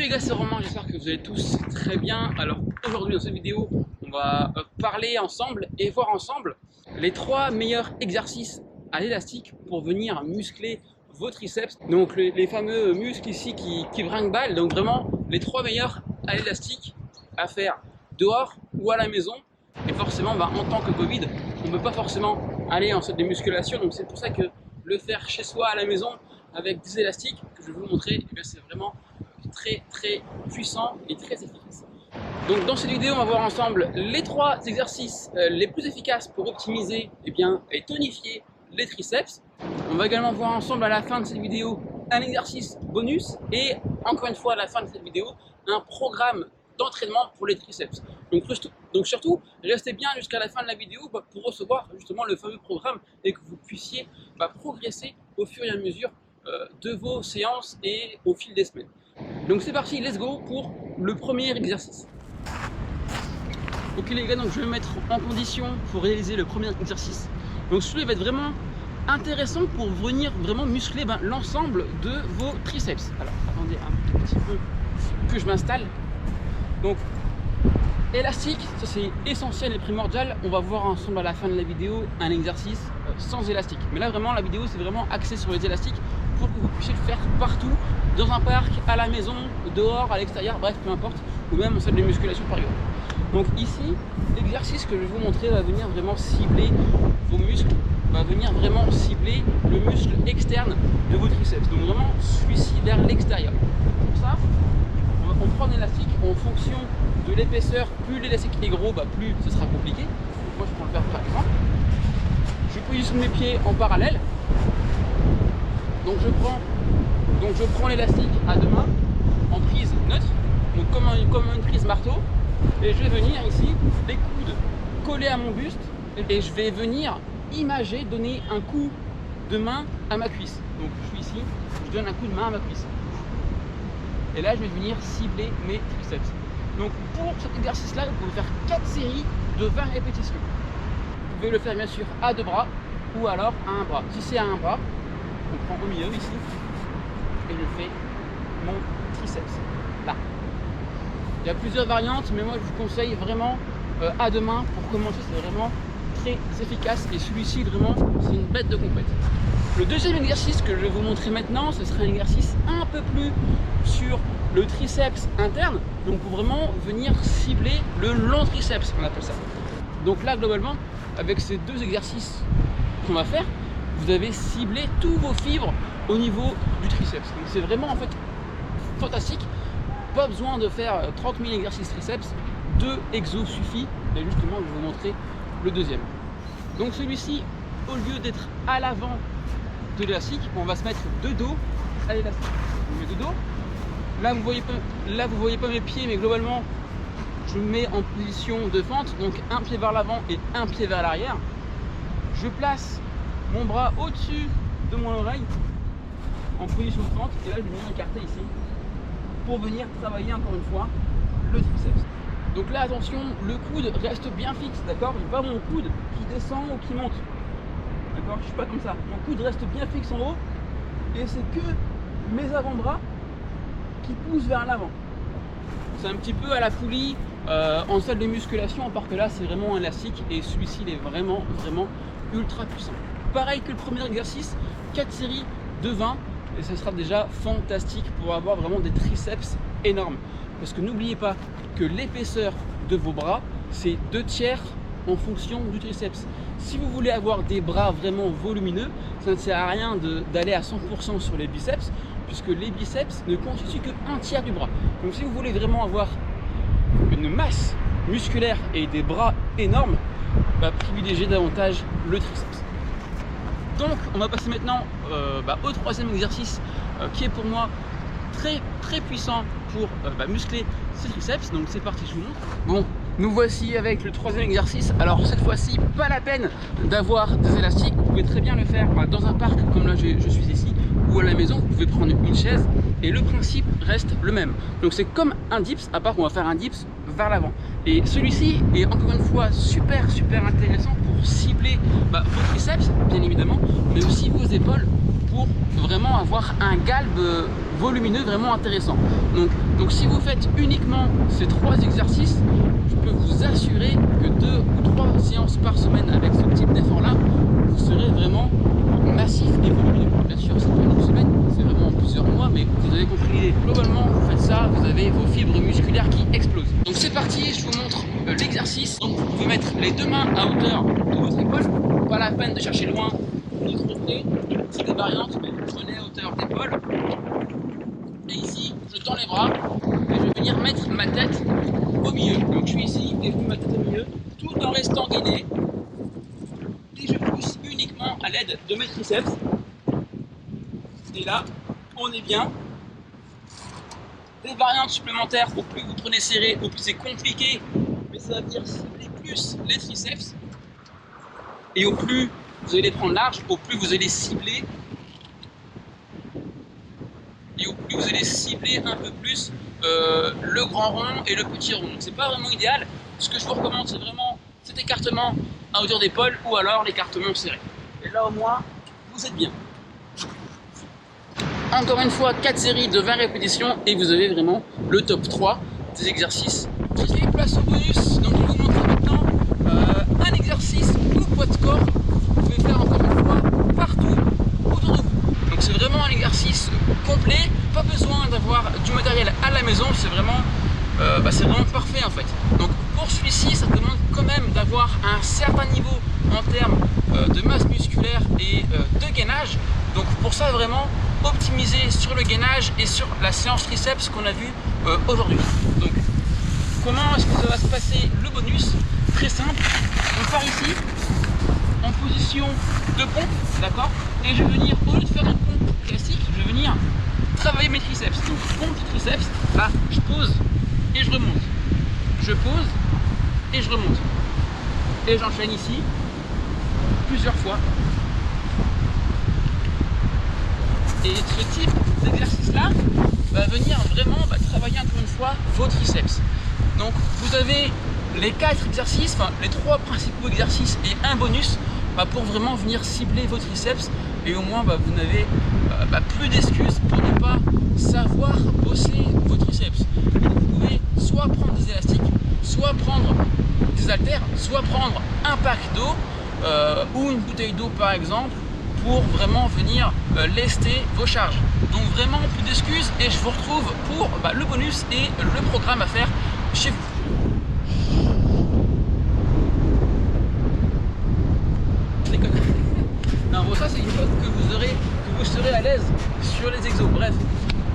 Salut les gars, c'est Romain, j'espère que vous allez tous très bien. Alors aujourd'hui dans cette vidéo, on va parler ensemble et voir ensemble les 3 meilleurs exercices à l'élastique pour venir muscler vos triceps. Donc les fameux muscles ici qui brinque-balle, donc vraiment les 3 meilleurs à l'élastique à faire dehors ou à la maison. Et forcément, en tant que Covid, on ne peut pas forcément aller en salle de musculation, donc c'est pour ça que le faire chez soi à la maison avec des élastiques que je vais vous montrer, c'est vraiment très puissant et très efficace. Donc dans cette vidéo, on va voir ensemble les 3 exercices les plus efficaces pour optimiser et tonifier les triceps. On va également voir ensemble à la fin de cette vidéo un exercice bonus et encore une fois à la fin de cette vidéo un programme d'entraînement pour les triceps. Donc surtout, restez bien jusqu'à la fin de la vidéo pour recevoir justement le fameux programme et que vous puissiez progresser au fur et à mesure de vos séances et au fil des semaines. Donc c'est parti, let's go pour le premier exercice. Ok les gars, donc je vais me mettre en condition pour réaliser le premier exercice. Donc celui-là va être vraiment intéressant pour venir vraiment muscler l'ensemble de vos triceps. Alors attendez un petit peu que je m'installe. Donc élastique, ça c'est essentiel et primordial. On va voir ensemble à la fin de la vidéo un exercice sans élastique. Mais là vraiment la vidéo c'est vraiment axée sur les élastiques pour que vous puissiez le faire partout, dans un parc, à la maison, dehors, à l'extérieur, bref peu importe, ou même en salle de musculation par exemple. Donc ici, l'exercice que je vais vous montrer va venir vraiment cibler vos muscles, va venir vraiment cibler le muscle externe de vos triceps. Donc vraiment celui-ci vers l'extérieur. Pour ça, on prend l'élastique en fonction de l'épaisseur. Plus l'élastique est gros, plus ce sera compliqué. Donc moi je prends le faire par exemple. Je positionne mes pieds en parallèle. Donc je prends l'élastique à 2 mains en prise neutre, donc comme une prise marteau, et je vais venir ici, les coudes collés à mon buste, et je vais venir imager, donner un coup de main à ma cuisse. Donc je suis ici, je donne un coup de main à ma cuisse. Et là je vais venir cibler mes triceps. Donc pour cet exercice-là, vous pouvez faire 4 séries de 20 répétitions. Vous pouvez le faire bien sûr à 2 bras ou alors à un bras. Si c'est à un bras, on prend au milieu ici et je fais mon triceps là. Il y a plusieurs variantes, mais moi je vous conseille vraiment à 2 mains pour commencer. C'est vraiment très efficace et celui-ci vraiment c'est une bête de compète. Le deuxième exercice que je vais vous montrer maintenant, ce sera un exercice un peu plus sur le triceps interne, donc pour vraiment venir cibler le long triceps, on appelle ça. Donc là globalement, avec ces 2 exercices qu'on va faire, vous avez ciblé tous vos fibres au niveau du triceps. Donc c'est vraiment en fait fantastique. Pas besoin de faire 30 000 exercices triceps, 2 exos suffit. Et justement, je vais vous montrer le deuxième. Donc celui-ci, au lieu d'être à l'avant de l'élastique, on va se mettre de dos à l'élastique. Je mets de dos. Là vous voyez pas mes pieds, mais globalement, je me mets en position de fente. Donc un pied vers l'avant et un pied vers l'arrière. Je place mon bras au-dessus de mon oreille en position de fente et là je vais venir écarter ici pour venir travailler encore une fois le triceps. Donc là attention, le coude reste bien fixe, d'accord? Il n'y a pas mon coude qui descend ou qui monte, d'accord? Je suis pas comme ça, mon coude reste bien fixe en haut et c'est que mes avant-bras qui poussent vers l'avant. C'est un petit peu à la poulie en salle de musculation, à part que là c'est vraiment un élastique et celui-ci il est vraiment ultra puissant. Pareil que le premier exercice, 4 séries de 20 et ce sera déjà fantastique pour avoir vraiment des triceps énormes. Parce que n'oubliez pas que l'épaisseur de vos bras, c'est 2/3 en fonction du triceps. Si vous voulez avoir des bras vraiment volumineux, ça ne sert à rien d'aller à 100% sur les biceps, puisque les biceps ne constituent que 1/3 du bras. Donc si vous voulez vraiment avoir une masse musculaire et des bras énormes, privilégiez davantage le triceps. Donc on va passer maintenant au 3e exercice qui est pour moi très puissant pour muscler ces triceps. Donc c'est parti, je vous montre. Bon, nous voici avec le 3e exercice. Alors cette fois-ci, pas la peine d'avoir des élastiques. Vous pouvez très bien le faire dans un parc comme là je suis ici, ou à la maison. Vous pouvez prendre une chaise et le principe reste le même. Donc c'est comme un dips, à part qu'on va faire un dips vers l'avant. Et celui-ci est encore une fois super intéressant pour cibler vos triceps bien évidemment, mais aussi vos épaules pour vraiment avoir un galbe volumineux, vraiment intéressant. Donc si vous faites uniquement ces 3 exercices, je peux vous assurer que 2 ou 3 séances par semaine avec ce type d'effort là, vous serez vraiment massif et volumineux. Bien sûr, c'est pas une semaine, c'est vraiment plusieurs mois, mais vous avez compris l'idée. Globalement, vous faites ça, vous avez vos fibres musculaires qui explosent. Donc c'est parti, je vous montre l'exercice. Donc vous pouvez mettre les 2 mains à hauteur de votre épaule, pas la peine de chercher loin ni trop près. C'est des variantes, mais prenez à hauteur d'épaule. Et ici, je tends les bras et je vais venir mettre ma tête au milieu. Donc je suis ici et je mets ma tête au milieu, tout en restant guidé. Et je pousse uniquement à l'aide de mes triceps. Et là, on est bien. Des variantes supplémentaires, au plus vous prenez serré, au plus c'est compliqué, mais ça va venir cibler plus les triceps. Et au plus vous allez les prendre large, au plus vous allez cibler. Et au plus vous allez cibler un peu plus le grand rond et le petit rond. C'est pas vraiment idéal. Ce que je vous recommande, c'est vraiment cet écartement à hauteur d'épaule ou alors l'écartement serré. Et là au moins, vous êtes bien. Encore une fois, 4 séries de 20 répétitions et vous avez vraiment le top 3 des exercices. J'ai place au bonus, donc je vais vous montrer maintenant un exercice ou poids de corps que vous pouvez faire encore une fois partout autour de vous. Donc c'est vraiment un exercice complet, pas besoin d'avoir du matériel à la maison, c'est vraiment parfait en fait. Donc pour celui-ci, ça demande quand même d'avoir un certain niveau en termes de masse musculaire et de gainage. Donc pour ça vraiment optimiser sur le gainage et sur la séance triceps qu'on a vu aujourd'hui. Donc comment est-ce que ça va se passer le bonus? Très simple, on part ici en position de pompe, d'accord? Et je vais venir, au lieu de faire une pompe classique, je vais venir travailler mes triceps. Donc pompe triceps, là je pose et je remonte. Je pose et je remonte. Et j'enchaîne ici plusieurs fois. Et ce type d'exercice-là va venir vraiment travailler encore une fois vos triceps. Donc vous avez les 4 exercices, enfin les 3 principaux exercices et un bonus pour vraiment venir cibler vos triceps. Et au moins vous n'avez plus d'excuses pour ne pas savoir bosser vos triceps. Vous pouvez soit prendre des élastiques, soit prendre des haltères, soit prendre un pack d'eau ou une bouteille d'eau par exemple, pour vraiment venir lester vos charges. Donc vraiment plus d'excuses et je vous retrouve pour le bonus et le programme à faire chez vous. Je déconne. Non, bon, ça c'est une fois que vous serez à l'aise sur les exos. Bref,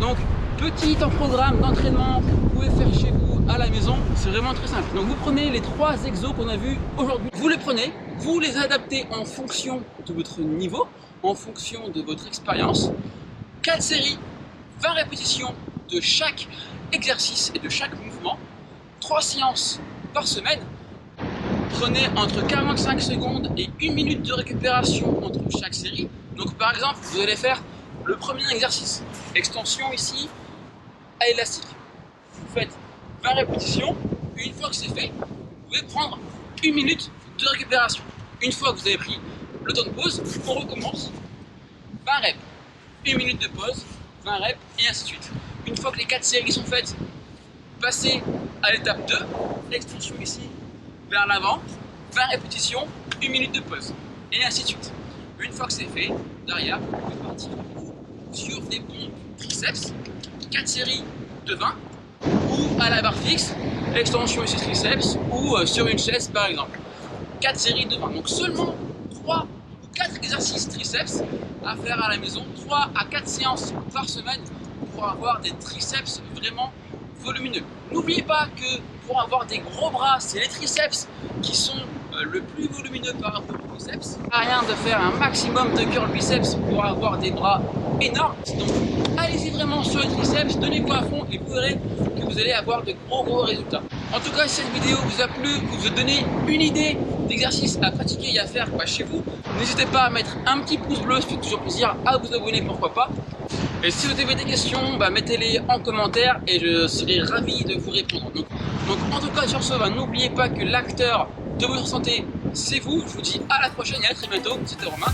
donc petit programme d'entraînement que vous pouvez faire chez vous à la maison, c'est vraiment très simple. Donc vous prenez les 3 exos qu'on a vus aujourd'hui, vous les prenez, vous les adaptez en fonction de votre niveau, en fonction de votre expérience. 4 séries, 20 répétitions de chaque exercice et de chaque mouvement, 3 séances par semaine. Prenez entre 45 secondes et 1 minute de récupération entre chaque série. Donc par exemple, vous allez faire le premier exercice, extension ici à élastique. Vous faites 20 répétitions, une fois que c'est fait, vous pouvez prendre 1 minute de récupération. Une fois que vous avez pris le temps de pause, on recommence. 20 reps, 1 minute de pause, 20 reps et ainsi de suite. Une fois que les 4 séries sont faites, passez à l'étape 2, l'extension ici vers l'avant, 20 répétitions, 1 minute de pause et ainsi de suite. Une fois que c'est fait, derrière, vous pouvez partir sur des pompes triceps, 4 séries de 20 ou à la barre fixe, extension ici triceps ou sur une chaise par exemple. 4 séries de 20. Donc seulement 3 ou 4 exercices triceps à faire à la maison, 3 à 4 séances par semaine pour avoir des triceps vraiment volumineux. N'oubliez pas que pour avoir des gros bras, c'est les triceps qui sont le plus volumineux par rapport aux biceps. Pas rien de faire un maximum de curl biceps pour avoir des bras énormes. Donc allez-y vraiment sur les triceps, donnez-vous à fond et vous verrez que vous allez avoir de gros résultats. En tout cas, si cette vidéo vous a plu, vous a donné une idée d'exercice à pratiquer et à faire chez vous, n'hésitez pas à mettre un petit pouce bleu, ça fait toujours plaisir, à vous abonner, pourquoi pas. Et si vous avez des questions, mettez-les en commentaire et je serai ravi de vous répondre. Donc en tout cas sur ce, n'oubliez pas que l'acteur de votre santé, c'est vous. Je vous dis à la prochaine et à très bientôt. C'était Romain.